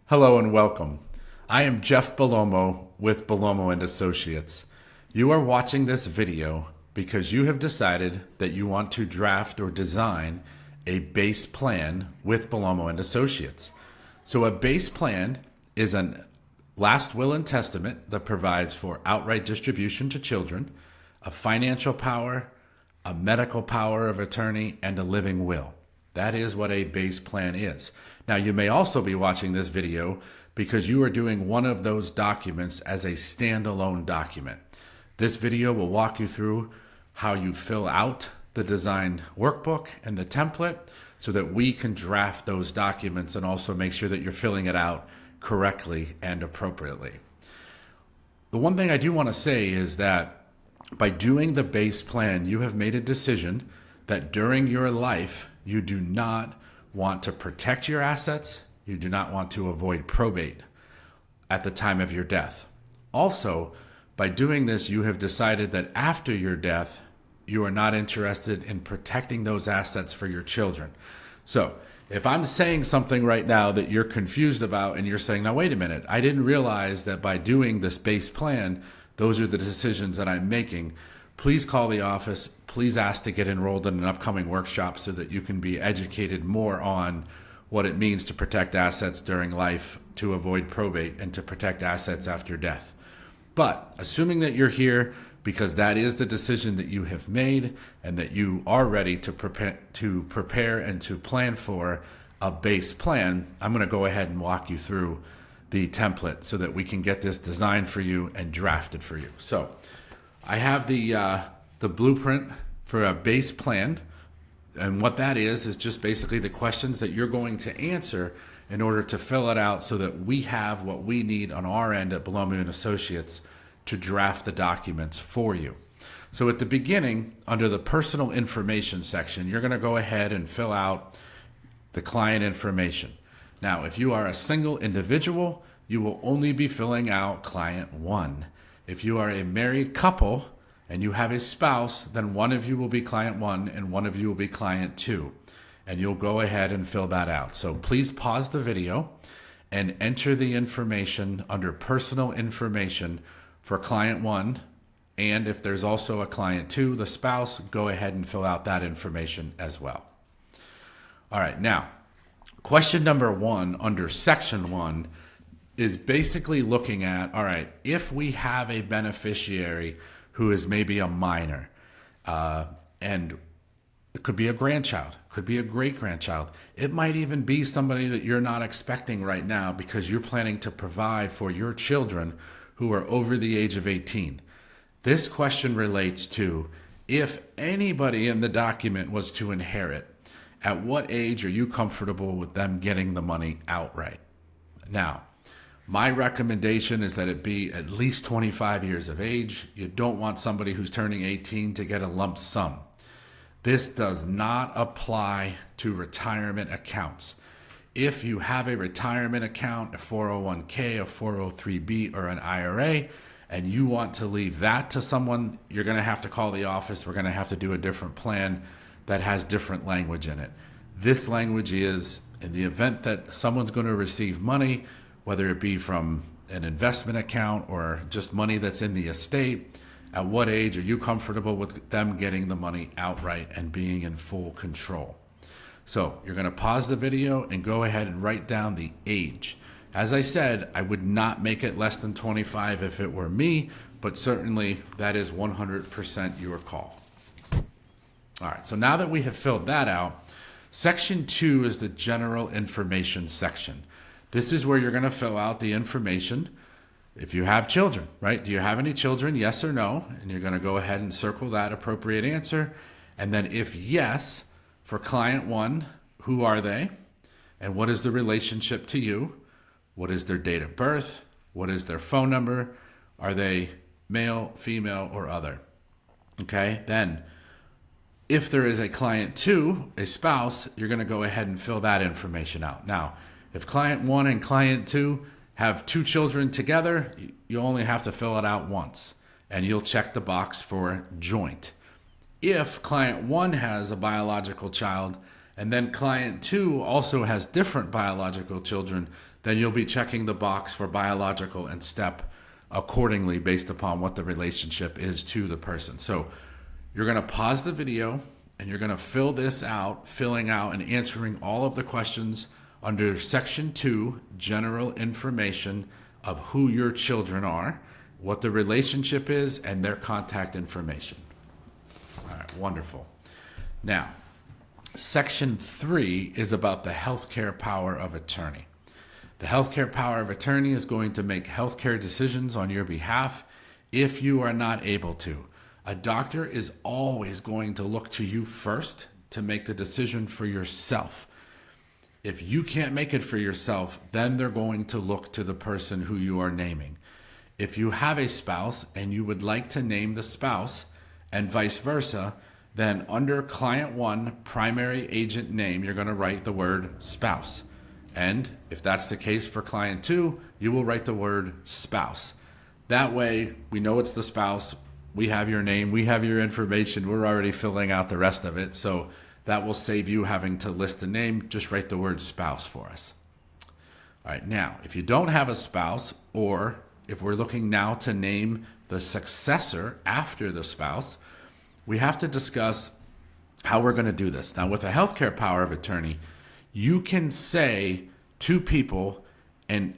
Hello and welcome. I am Jeff Bellomo with Bellomo and Associates. You are watching this video because you have decided that you want to draft or design a base plan with Bellomo and Associates. So a base plan is an last will and testament that provides for outright distribution to children, a financial power, a medical power of attorney, and a living will. That is what a base plan is. Now, you may also be watching this video because you are doing one of those documents as a standalone document. This video will walk you through how you fill out the design workbook and the template so that we can draft those documents and also make sure that you're filling it out correctly and appropriately. The one thing I do want to say is that by doing the base plan, you have made a decision that during your life, you do not want to protect your assets. You do not want to avoid probate at the time of your death. Also, by doing this, you have decided that after your death, you are not interested in protecting those assets for your children. So if I'm saying something right now that you're confused about and you're saying, now wait a minute, I didn't realize that by doing this base plan, those are the decisions that I'm making, please call the office. Please ask to get enrolled in an upcoming workshop so that you can be educated more on what it means to protect assets during life, to avoid probate, and to protect assets after death. But assuming that you're here because that is the decision that you have made and that you are ready to prepare and to plan for a base plan, I'm going to go ahead and walk you through the template so that we can get this designed for you and drafted for you. So I have the blueprint for a base plan, and what that is just basically the questions that you're going to answer in order to fill it out so that we have what we need on our end at Bellomo and Associates to draft the documents for you. So at the beginning, under the personal information section, you're going to go ahead and fill out the client information. Now, if you are a single individual, you will only be filling out client 1. If you are a married couple and you have a spouse, then one of you will be client 1 and one of you will be client 2. And you'll go ahead and fill that out. So please pause the video and enter the information under personal information for client 1. And if there's also a client 2, the spouse, go ahead and fill out that information as well. All right, now, question number 1 under section 1 is basically looking at, all right, if we have a beneficiary who is maybe a minor, and it could be a grandchild, could be a great-grandchild. It might even be somebody that you're not expecting right now because you're planning to provide for your children who are over the age of 18. This question relates to if anybody in the document was to inherit, at what age are you comfortable with them getting the money outright? Now, my recommendation is that it be at least 25 years of age. You don't want somebody who's turning 18 to get a lump sum. This does not apply to retirement accounts. If you have a retirement account, a 401k, a 403b, or an IRA, and you want to leave that to someone, you're going to have to call the office. We're going to have to do a different plan that has different language in it. This language is in the event that someone's going to receive money, whether it be from an investment account or just money that's in the estate, at what age are you comfortable with them getting the money outright and being in full control? So you're going to pause the video and go ahead and write down the age. As I said, I would not make it less than 25 if it were me, but certainly that is 100% your call. All right, so now that we have filled that out, section 2 is the general information section. This is where you're going to fill out the information. If you have children, right? Do you have any children? Yes or no? And you're going to go ahead and circle that appropriate answer. And then if yes, for client 1, who are they? And what is the relationship to you? What is their date of birth? What is their phone number? Are they male, female, or other? Okay, then if there is a client 2, a spouse, you're going to go ahead and fill that information out. Now, if client 1 and client 2 have 2 children together, you only have to fill it out once, and you'll check the box for joint. If client 1 has a biological child, and then client 2 also has different biological children, then you'll be checking the box for biological and step accordingly based upon what the relationship is to the person. So you're going to pause the video and you're going to fill this out, filling out and answering all of the questions under Section 2, General Information of who your children are, what the relationship is, and their contact information. All right, wonderful. Now, Section 3 is about the healthcare power of attorney. The healthcare power of attorney is going to make healthcare decisions on your behalf if you are not able to. A doctor is always going to look to you first to make the decision for yourself. If you can't make it for yourself, then they're going to look to the person who you are naming. If you have a spouse and you would like to name the spouse and vice versa, then under Client 1, primary agent name, you're going to write the word spouse. And if that's the case for Client 2, you will write the word spouse. That way, we know it's the spouse. We have your name. We have your information. We're already filling out the rest of it. So that will save you having to list the name. Just write the word spouse for us. All right. Now, if you don't have a spouse, or if we're looking now to name the successor after the spouse, we have to discuss how we're going to do this. Now, with a healthcare power of attorney, you can say two people and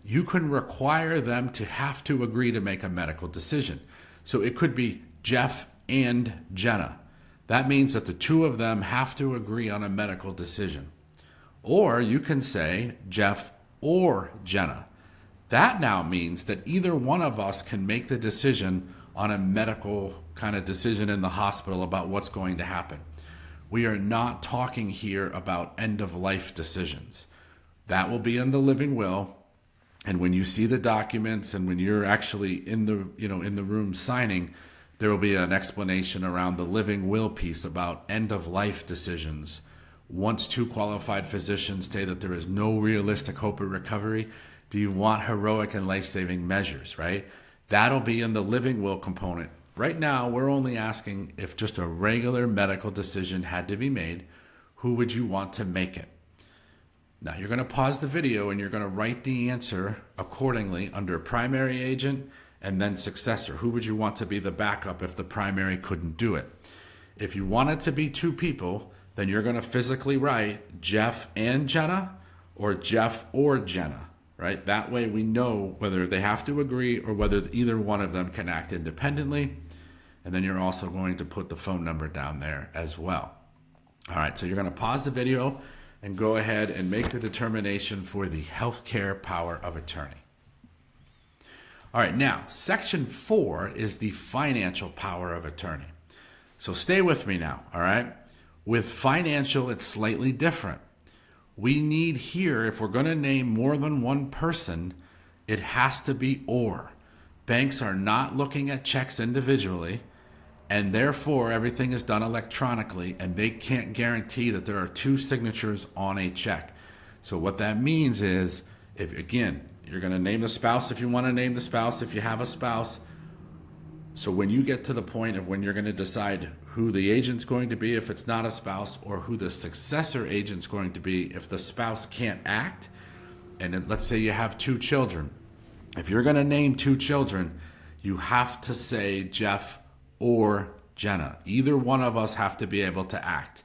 you can require them to have to agree to make a medical decision. So it could be Jeff and Jenna. That means that the two of them have to agree on a medical decision. Or you can say Jeff or Jenna. That now means that either one of us can make the decision on a medical kind of decision in the hospital about what's going to happen. We are not talking here about end-of-life decisions. That will be in the living will. And when you see the documents and when you're actually in the room signing, there will be an explanation around the living will piece about end-of-life decisions. Once two qualified physicians say that there is no realistic hope of recovery, do you want heroic and life-saving measures, right? That'll be in the living will component. Right now, we're only asking if just a regular medical decision had to be made, who would you want to make it? Now, you're going to pause the video and you're going to write the answer accordingly under primary agent and then successor. Who would you want to be the backup if the primary couldn't do it? If you want it to be two people, then you're going to physically write Jeff and Jenna or Jeff or Jenna, right? That way we know whether they have to agree or whether either one of them can act independently. And then you're also going to put the phone number down there as well. All right, so you're going to pause the video and go ahead and make the determination for the healthcare power of attorney. All right, now, Section 4 is the financial power of attorney. So stay with me now, all right? With financial, it's slightly different. We need here, if we're going to name more than one person, it has to be or. Banks are not looking at checks individually, and therefore everything is done electronically, and they can't guarantee that there are two signatures on a check. So what that means is, if again, you're going to name the spouse if you want to name the spouse, if you have a spouse. So when you get to the point of when you're going to decide who the agent's going to be if it's not a spouse, or who the successor agent's going to be if the spouse can't act, and let's say you have two children. If you're going to name two children, you have to say Jeff or Jenna. Either one of us have to be able to act.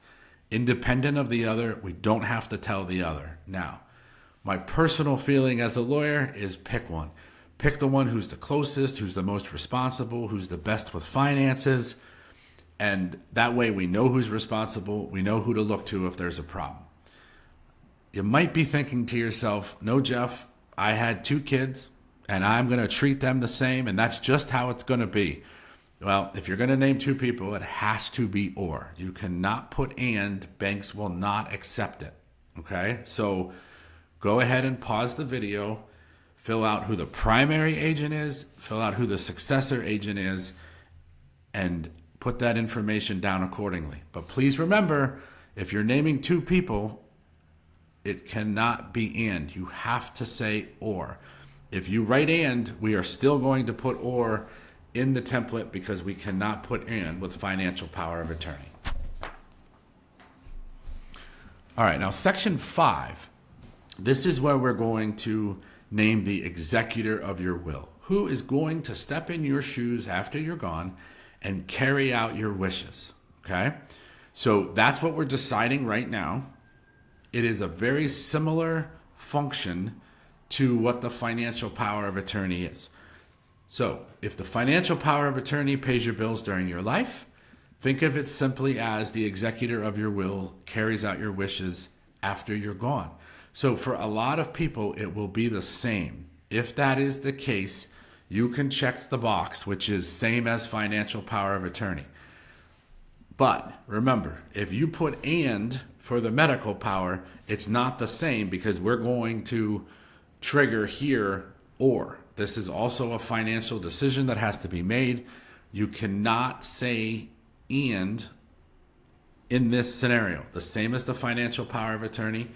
Independent of the other, we don't have to tell the other. Now, my personal feeling as a lawyer is pick one. Pick the one who's the closest, who's the most responsible, who's the best with finances. And that way we know who's responsible. We know who to look to if there's a problem. You might be thinking to yourself, no, Jeff, I had two kids and I'm going to treat them the same. And that's just how it's going to be. Well, if you're going to name two people, it has to be or. You cannot put and. Banks will not accept it. Okay? So go ahead and pause the video. Fill out who the primary agent is. Fill out who the successor agent is. And put that information down accordingly. But please remember, if you're naming two people, it cannot be and. You have to say or. If you write and, we are still going to put or in the template because we cannot put and with financial power of attorney. All right, now Section 5 This is where we're going to name the executor of your will. Who is going to step in your shoes after you're gone and carry out your wishes? Okay? So that's what we're deciding right now. It is a very similar function to what the financial power of attorney is. So if the financial power of attorney pays your bills during your life, think of it simply as the executor of your will carries out your wishes after you're gone. So for a lot of people, it will be the same. If that is the case, you can check the box, which is same as financial power of attorney. But remember, if you put and for the medical power, it's not the same because we're going to trigger here or. This is also a financial decision that has to be made. You cannot say and in this scenario. The same as the financial power of attorney,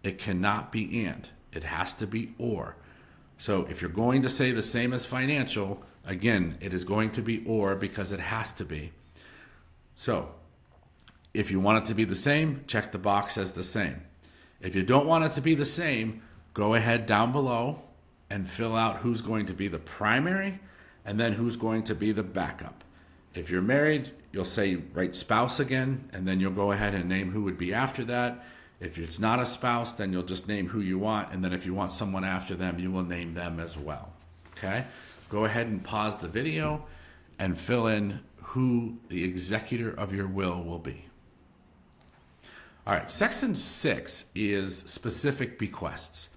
it cannot be and. It has to be or. So if you're going to say the same as financial, again, it is going to be or because it has to be. So if you want it to be the same, check the box as the same. If you don't want it to be the same, go ahead down below and fill out who's going to be the primary and then who's going to be the backup. If you're married, you'll say write spouse again, and then you'll go ahead and name who would be after that. If it's not a spouse, then you'll just name who you want, and then if you want someone after them, you will name them as well. Okay? Go ahead and pause the video and fill in who the executor of your will be. All right, section 6 is specific bequests.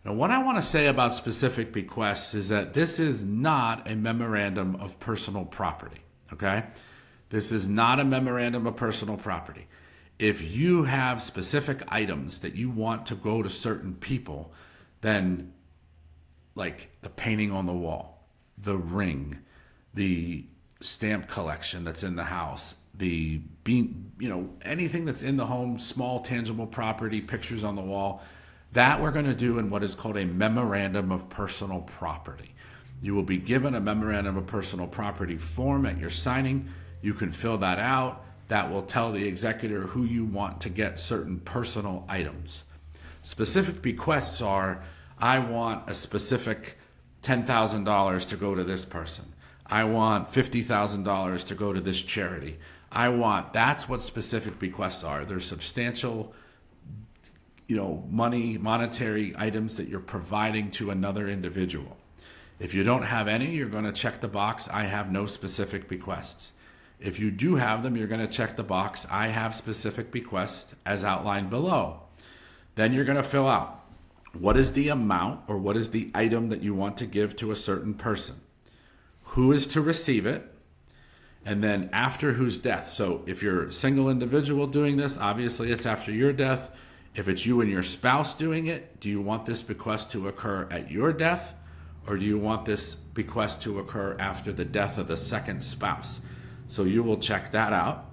Now, what I want to say about specific bequests is that this is not a memorandum of personal property, okay? This is not a memorandum of personal property. If you have specific items that you want to go to certain people, then like the painting on the wall, the ring, the stamp collection that's in the house, the bean, anything that's in the home, small tangible property, pictures on the wall, that we're going to do in what is called a memorandum of personal property. You will be given a memorandum of personal property form at your signing. You can fill that out. That will tell the executor who you want to get certain personal items. Specific bequests are, I want a specific $10,000 to go to this person. I want $50,000 to go to this charity. That's what specific bequests are. They're substantial monetary items that you're providing to another individual. If you don't have any, you're going to check the box, I have no specific bequests. If you do have them, you're going to check the box, I have specific bequests as outlined below. Then you're going to fill out what is the amount or what is the item that you want to give to a certain person. Who is to receive it? And then after whose death. So if you're a single individual doing this, obviously it's after your death. If it's you and your spouse doing it, do you want this bequest to occur at your death, or do you want this bequest to occur after the death of the second spouse? So you will check that out.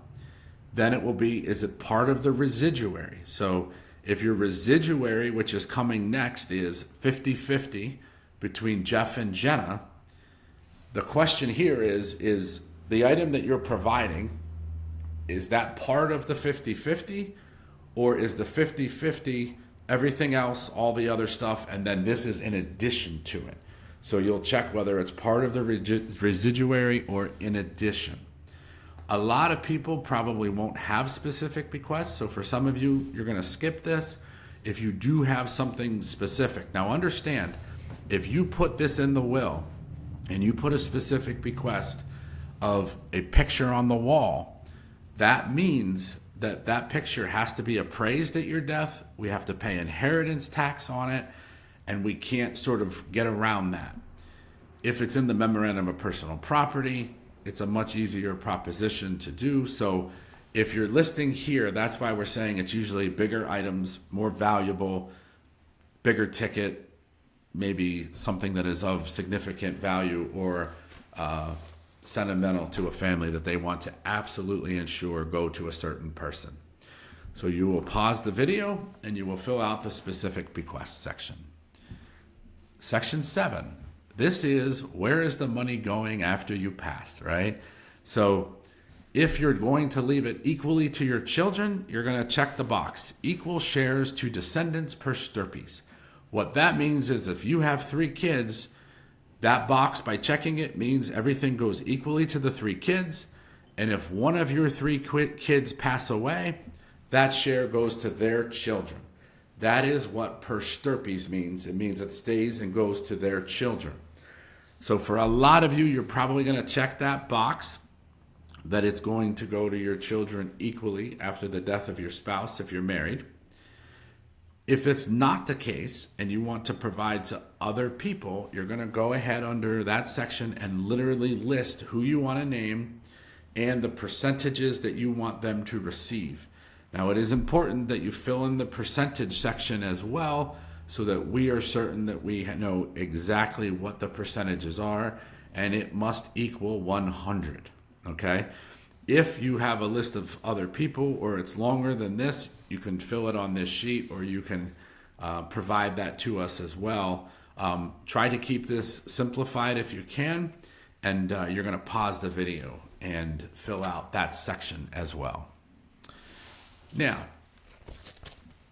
Then it will be, is it part of the residuary? So if your residuary, which is coming next, is 50-50 between Jeff and Jenna, the question here is the item that you're providing, is that part of the 50-50? Or is the 50-50 everything else, all the other stuff, and then this is in addition to it? So you'll check whether it's part of the residuary or in addition. A lot of people probably won't have specific bequests, so for some of you, you're going to skip this if you do have something specific. Now understand, if you put this in the will and you put a specific bequest of a picture on the wall, that means that picture has to be appraised at your death. We have to pay inheritance tax on it, and we can't sort of get around that. If it's in the memorandum of personal property, it's a much easier proposition to do. So if you're listing here, that's why we're saying it's usually bigger items, more valuable, bigger ticket, maybe something that is of significant value or sentimental to a family that they want to absolutely ensure go to a certain person. So you will pause the video and you will fill out the specific bequest section. Section 7. This is where is the money going after you pass, right? So If you're going to leave it equally to your children, you're going to check the box, equal shares to descendants per stirpes. What that means is if you have 3 kids, that box, by checking it, means everything goes equally to the 3 kids. And if one of your 3 kids pass away, that share goes to their children. That is what per stirpes means. It means it stays and goes to their children. So for a lot of you, you're probably going to check that box that it's going to go to your children equally after the death of your spouse if you're married. If it's not the case and you want to provide to other people, you're going to go ahead under that section and literally list who you want to name and the percentages that you want them to receive. Now, it is important that you fill in the percentage section as well so that we are certain that we know exactly what the percentages are, and it must equal 100. Okay? If you have a list of other people or it's longer than this, you can fill it on this sheet, or you can provide that to us as well. Try to keep this simplified if you can, and you're going to pause the video and fill out that section as well. Now,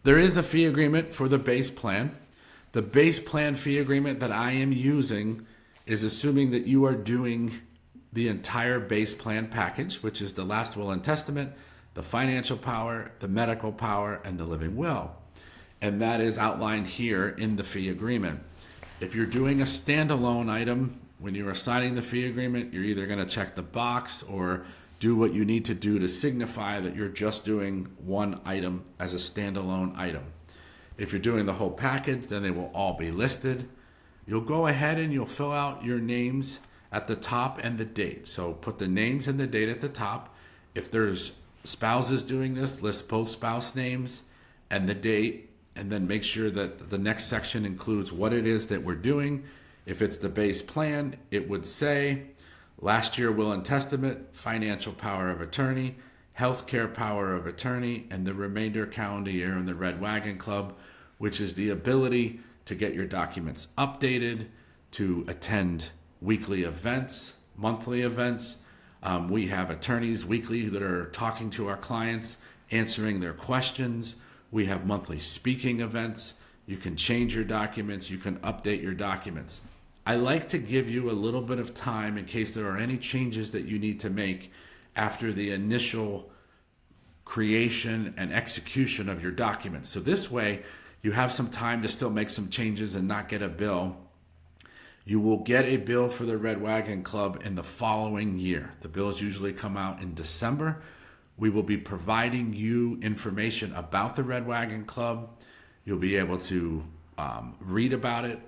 there is a fee agreement for the base plan. The base plan fee agreement that I am using is assuming that you are doing the entire base plan package, which is the last will and testament, the financial power, the medical power, and the living will. And that is outlined here in the fee agreement. If you're doing a standalone item, when you're signing the fee agreement, you're either going to check the box or do what you need to do to signify that you're just doing one item as a standalone item. If you're doing the whole package, then they will all be listed. You'll go ahead and you'll fill out your names at the top and the date. So put the names and the date at the top. If there's spouses doing this, list both spouse names and the date, and then make sure that the next section includes what it is that we're doing. If it's the base plan, it would say last year will and testament, financial power of attorney, healthcare power of attorney, and the remainder calendar year in the Red Wagon Club, which is the ability to get your documents updated, to attend weekly events, monthly events. We have attorneys weekly that are talking to our clients, answering their questions. We have monthly speaking events. You can change your documents. You can update your documents. I like to give you a little bit of time in case there are any changes that you need to make after the initial creation and execution of your documents. So this way, you have some time to still make some changes and not get a bill. You will get a bill for the Red Wagon Club in the following year. The bills usually come out in December. We will be providing you information about the Red Wagon Club. You'll be able to read about it,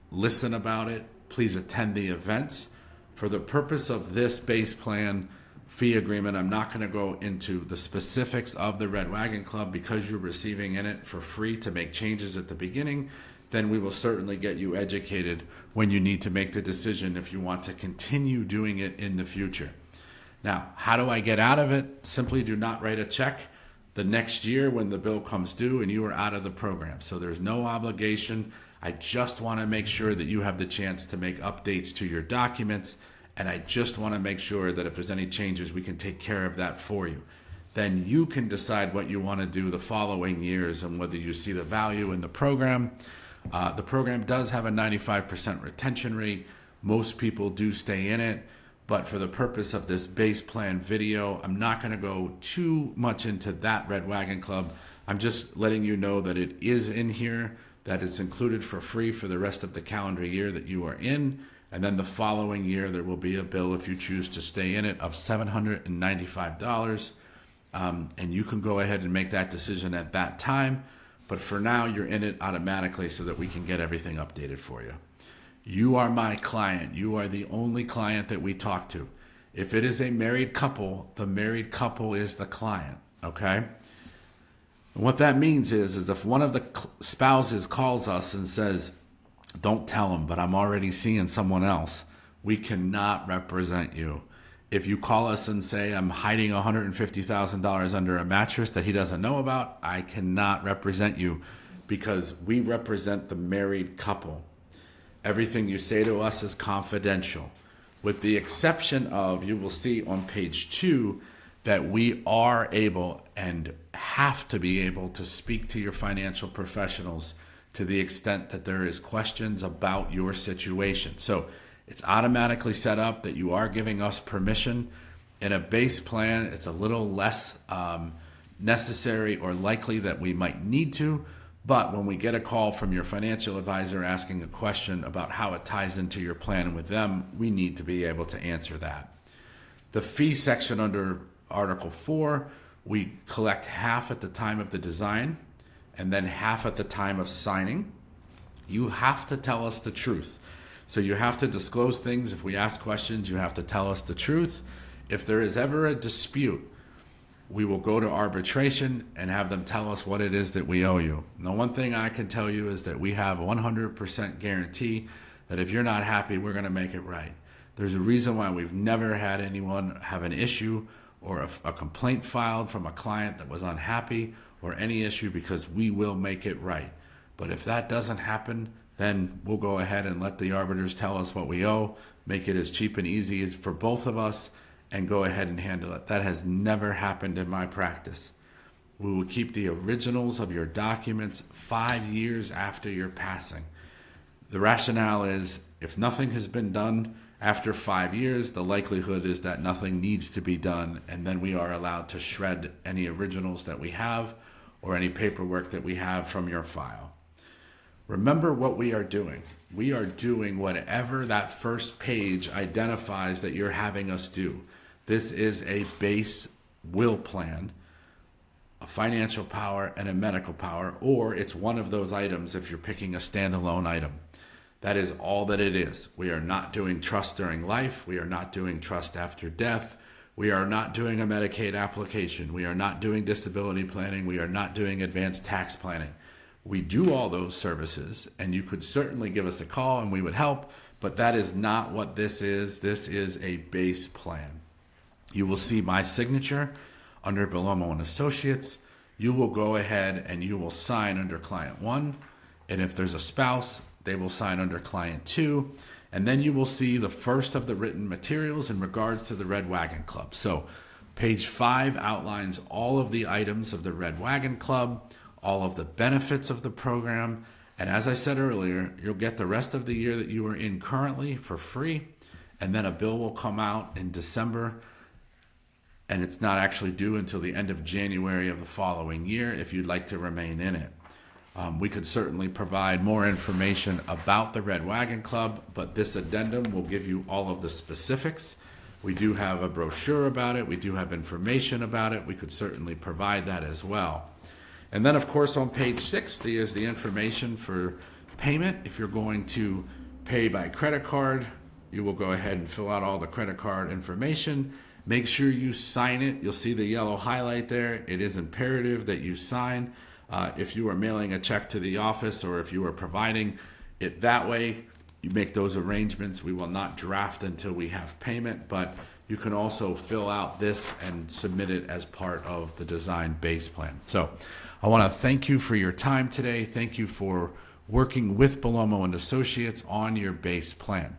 listen about it. Please attend the events. For the purpose of this base plan fee agreement, I'm not going to go into the specifics of the Red Wagon Club because you're receiving in it for free to make changes at the beginning. Then we will certainly get you educated when you need to make the decision if you want to continue doing it in the future. Now, how do I get out of it? Simply do not write a check the next year when the bill comes due and you are out of the program. So there's no obligation. I just want to make sure that you have the chance to make updates to your documents, and I just want to make sure that if there's any changes, we can take care of that for you. Then you can decide what you want to do the following years and whether you see the value in the program. The program does have a 95% retention rate. Most people do stay in it, but for the purpose of this base plan video, I'm not going to go too much into that Red Wagon Club. I'm just letting you know that it is in here, that it's included for free for the rest of the calendar year that you are in. And then the following year, there will be a bill if you choose to stay in it of $795. And you can go ahead and make that decision at that time. But for now, you're in it automatically so that we can get everything updated for you. You are my client. You are the only client that we talk to. If it is a married couple, the married couple is the client, okay? And what that means is if one of the spouses calls us and says, don't tell him, but I'm already seeing someone else, we cannot represent you. If you call us and say, I'm hiding $150,000 under a mattress that he doesn't know about, I cannot represent you because we represent the married couple. Everything you say to us is confidential. With the exception of, you will see on page 2, that we are able and have to be able to speak to your financial professionals to the extent that there is questions about your situation. So it's automatically set up that you are giving us permission. In a base plan, it's a little less necessary or likely that we might need to, but when we get a call from your financial advisor asking a question about how it ties into your plan with them, we need to be able to answer that. The fee section under Article 4, we collect half at the time of the design and then half at the time of signing. You have to tell us the truth. So you have to disclose things. If we ask questions, you have to tell us the truth. If there is ever a dispute, we will go to arbitration and have them tell us what it is that we owe you. Now, one thing I can tell you is that we have 100% guarantee that if you're not happy, we're going to make it right. There's a reason why we've never had anyone have an issue or a complaint filed from a client that was unhappy or any issue, because we will make it right. But if that doesn't happen, then we'll go ahead and let the arbiters tell us what we owe, make it as cheap and easy as for both of us, and go ahead and handle it. That has never happened in my practice. We will keep the originals of your documents 5 years after your passing. The rationale is if nothing has been done after 5 years, the likelihood is that nothing needs to be done, and then we are allowed to shred any originals that we have or any paperwork that we have from your file. Remember what we are doing. We are doing whatever that first page identifies that you're having us do. This is a base will plan, a financial power, and a medical power, or it's one of those items if you're picking a standalone item. That is all that it is. We are not doing trust during life. We are not doing trust after death. We are not doing a Medicaid application. We are not doing disability planning. We are not doing advanced tax planning. We do all those services, and you could certainly give us a call and we would help, but that is not what this is. This is a base plan. You will see my signature under Bellomo and Associates. You will go ahead and you will sign under Client 1, and if there's a spouse, they will sign under Client 2, and then you will see the first of the written materials in regards to the Red Wagon Club. So page 5 outlines all of the items of the Red Wagon Club, all of the benefits of the program, and as I said earlier, you'll get the rest of the year that you are in currently for free, and then a bill will come out in December, and it's not actually due until the end of January of the following year if you'd like to remain in it. We could certainly provide more information about the Red Wagon Club, but this addendum will give you all of the specifics. We do have a brochure about it. We do have information about it. We could certainly provide that as well. And then, of course, on page 6, there's the information for payment. If you're going to pay by credit card, you will go ahead and fill out all the credit card information. Make sure you sign it. You'll see the yellow highlight there. It is imperative that you sign. If you are mailing a check to the office or if you are providing it that way, you make those arrangements. We will not draft until we have payment, but you can also fill out this and submit it as part of the design base plan. So I want to thank you for your time today. Thank you for working with Bellomo and Associates on your base plan.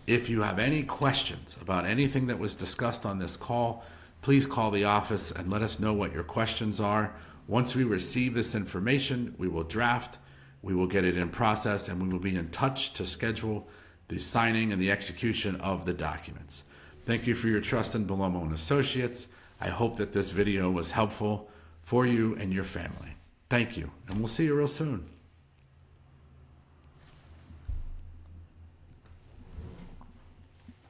If you have any questions about anything that was discussed on this call, please call the office and let us know what your questions are. Once we receive this information, we will draft, we will get it in process, and we will be in touch to schedule the signing and the execution of the documents. Thank you for your trust in Bellomo and Associates. I hope that this video was helpful for you and your family. Thank you, and we'll see you real soon.